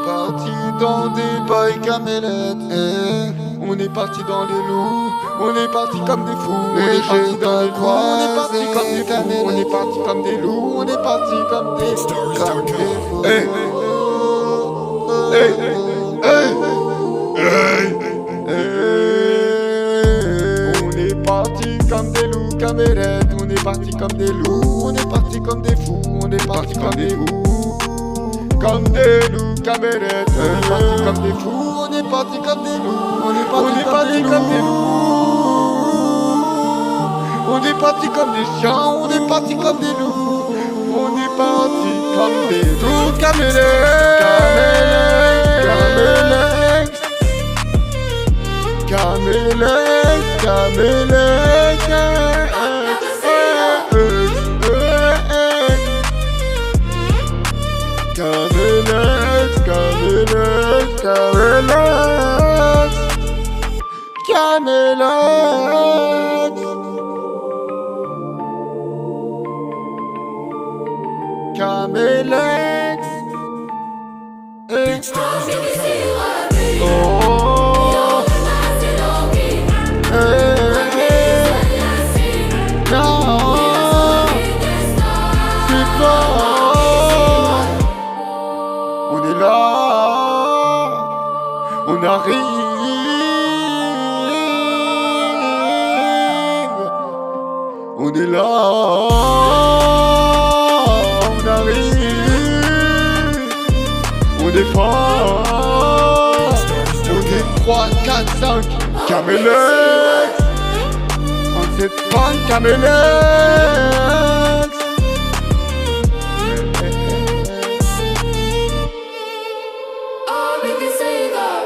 parti dans des bails camélètes, on est parti dans les loups, on est parti comme des fous, on est parti dans les loups, on est parti comme des camélètes, on est parti comme des loups, on est parti comme des fous. Hey, hey, hey, hey. On est parti comme des loups camélètes, on est parti comme des loups, on est parti comme des fous, on est parti comme des fous. Comme des loups camélètes, on est parti comme des fous, on est parti comme des loups, on est parti comme des loups. On est parti comme des chiens, on est parti comme des loups. On est parti comme des loups camélètes, camélètes, camélètes, camélètes. Camélètes, camélètes, camélètes, camélètes, camélètes. Oh, non, c'est fort. On est là, on arrive, on est là, on arrive, on est fort, on est 3, 4, 5, camélètes, 37 fans, camélètes. We can say that.